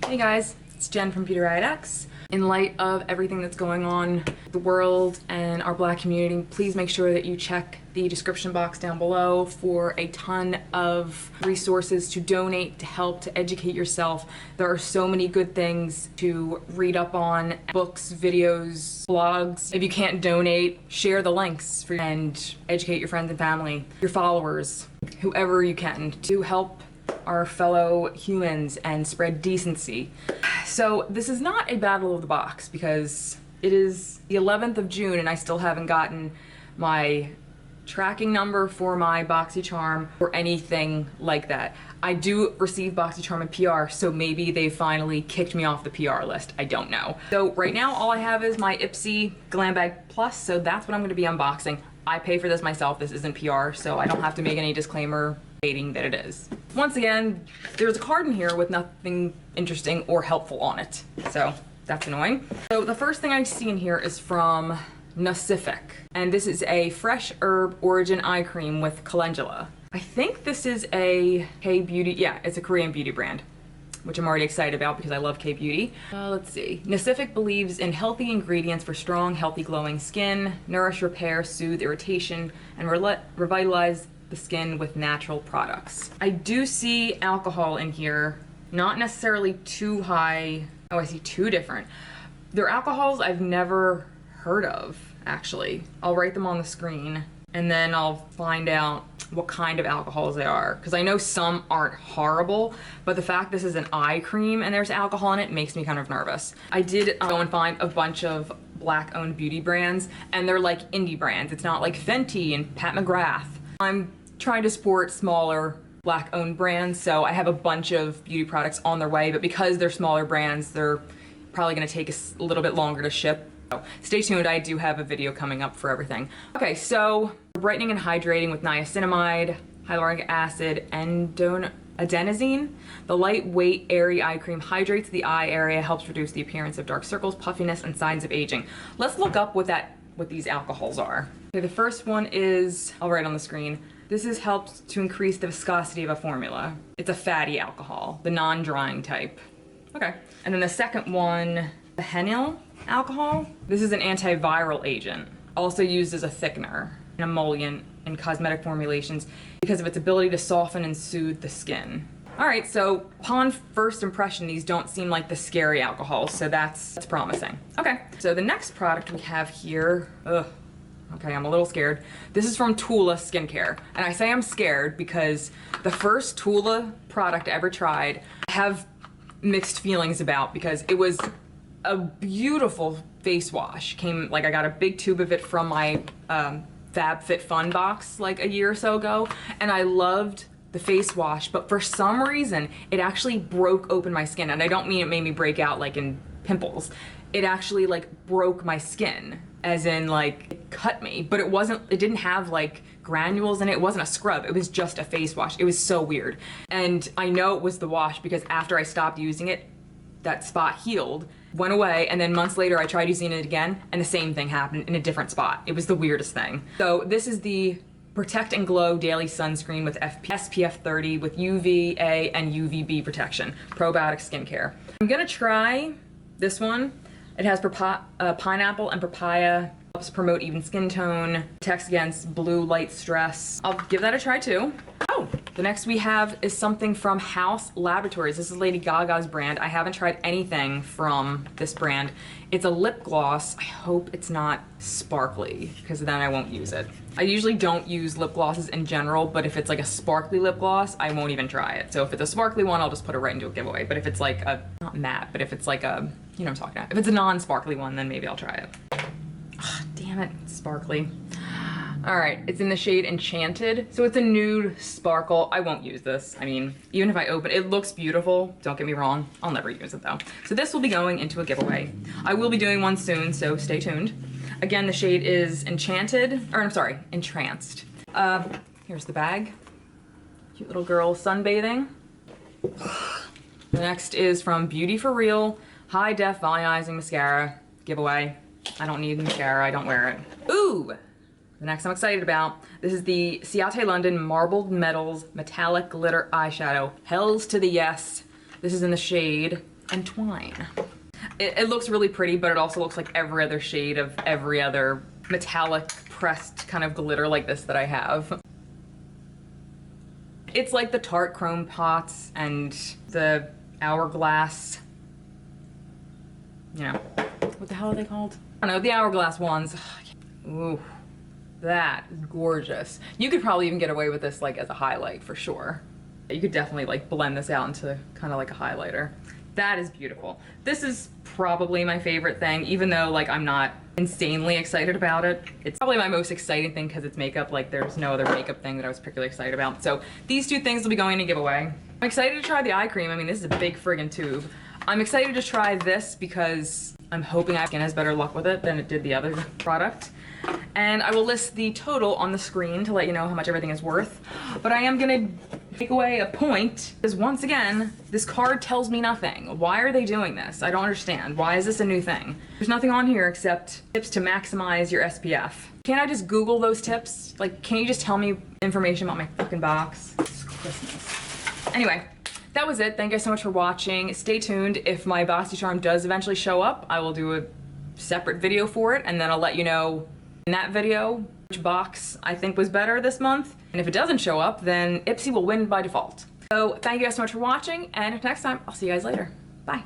Hey guys, it's Jen from beautyriotx. In light of everything that's going on in the world and our Black community, please make sure that you check the description box down below for a ton of resources to donate, to help, to educate yourself. There are so many good things to read up on, books, videos, blogs. If you can't donate, share the links and educate your friends and family, your followers, whoever you can, to help our fellow humans and spread decency. So this is not a battle of the box because it is the 11th of June and I still haven't gotten my tracking number for my BoxyCharm or anything like that. I do receive BoxyCharm and PR, so maybe they finally kicked me off the PR list. I don't know. So right now all I have is my Ipsy Glam Bag Plus, so that's what I'm going to be unboxing. I pay for this myself. This isn't PR, so I don't have to make any disclaimer stating that it is. Once again, there's a card in here with nothing interesting or helpful on it, so that's annoying. So the first thing I see in here is from NAACP, and this is a fresh herb origin eye cream with calendula. I think this is a K-beauty, yeah, it's a Korean beauty brand, which I'm already excited about because I love K-beauty. Let's see. NAACP believes in healthy ingredients for strong, healthy, glowing skin, nourish, repair, soothe irritation, and revitalize the skin with natural products. I do see alcohol in here, not necessarily too high. Oh, I see two different. They're alcohols I've never heard of, actually. I'll write them on the screen and then I'll find out what kind of alcohols they are, because I know some aren't horrible, but the fact this is an eye cream and there's alcohol in it makes me kind of nervous. I did go and find a bunch of Black-owned beauty brands, and they're like indie brands. It's not like Fenty and Pat McGrath. I'm trying to support smaller Black-owned brands, so I have a bunch of beauty products on their way, but because they're smaller brands, they're probably gonna take a little bit longer to ship. So stay tuned, I do have a video coming up for everything. Okay, so brightening and hydrating with niacinamide, hyaluronic acid, and adenosine. The lightweight, airy eye cream hydrates the eye area, helps reduce the appearance of dark circles, puffiness, and signs of aging. Let's look up what these alcohols are. Okay, the first one is, I'll write on the screen, this is helps to increase the viscosity of a formula. It's a fatty alcohol, the non-drying type. Okay. And then the second one, the henyl alcohol. This is an antiviral agent, also used as a thickener, an emollient in cosmetic formulations because of its ability to soften and soothe the skin. All right, so upon first impression, these don't seem like the scary alcohols, so that's promising. Okay, so the next product we have here, okay, I'm a little scared. This is from Tula Skincare. And I say I'm scared because the first Tula product I ever tried, I have mixed feelings about because it was a beautiful face wash. I got a big tube of it from my FabFitFun box like a year or so ago, and I loved the face wash, but for some reason, it actually broke open my skin. And I don't mean it made me break out like in pimples. It actually like broke my skin, as in like it cut me, but it didn't have like granules in it. It wasn't a scrub, it was just a face wash. It was so weird. And I know it was the wash because after I stopped using it, that spot healed, went away, and then months later I tried using it again and the same thing happened in a different spot. It was the weirdest thing. So this is the Protect and Glow Daily Sunscreen with SPF 30 with UVA and UVB protection. Probiotic skincare. I'm gonna try this one. It has pineapple and papaya, helps promote even skin tone, protects against blue light stress. I'll give that a try too. Oh, the next we have is something from House Laboratories. This is Lady Gaga's brand. I haven't tried anything from this brand. It's a lip gloss. I hope it's not sparkly because then I won't use it. I usually don't use lip glosses in general, but if it's like a sparkly lip gloss, I won't even try it. So if it's a sparkly one, I'll just put it right into a giveaway. But if it's like not matte, but if it's like a, you know what I'm talking about. If it's a non-sparkly one, then maybe I'll try it. Ugh, damn it, sparkly. All right, it's in the shade Enchanted. So it's a nude sparkle. I won't use this. I mean, even if I open it, looks beautiful. Don't get me wrong. I'll never use it though. So this will be going into a giveaway. I will be doing one soon, so stay tuned. Again, the shade is Enchanted, or I'm sorry, Entranced. Here's the bag. Cute little girl sunbathing. The next is from Beauty for Real, High Def Volumizing Mascara. Giveaway. I don't need mascara, I don't wear it. Ooh! The next I'm excited about, this is the Ciate London Marbled Metals Metallic Glitter Eyeshadow. Hells to the yes. This is in the shade and twine. It looks really pretty, but it also looks like every other shade of every other metallic pressed kind of glitter like this that I have. It's like the Tarte Chrome Pots and the Hourglass, you know, what the hell are they called? I don't know, the Hourglass ones. Ooh, that is gorgeous. You could probably even get away with this like as a highlight for sure. You could definitely like blend this out into kind of like a highlighter. That is beautiful. This is probably my favorite thing, even though like I'm not insanely excited about it. It's probably my most exciting thing because it's makeup. Like there's no other makeup thing that I was particularly excited about. So these two things will be going in a giveaway. I'm excited to try the eye cream. I mean, this is a big friggin' tube. I'm excited to try this because I'm hoping my skin has better luck with it than it did the other product. And I will list the total on the screen to let you know how much everything is worth. But I am gonna take away a point, because once again, this card tells me nothing. Why are they doing this? I don't understand. Why is this a new thing? There's nothing on here except tips to maximize your SPF. Can't I just Google those tips? Like, can't you just tell me information about my fucking box? It's Christmas. Anyway, that was it. Thank you guys so much for watching. Stay tuned. If my BoxyCharm does eventually show up, I will do a separate video for it, and then I'll let you know in that video which box I think was better this month. And if it doesn't show up, then Ipsy will win by default. So thank you guys so much for watching, and until next time, I'll see you guys later. Bye.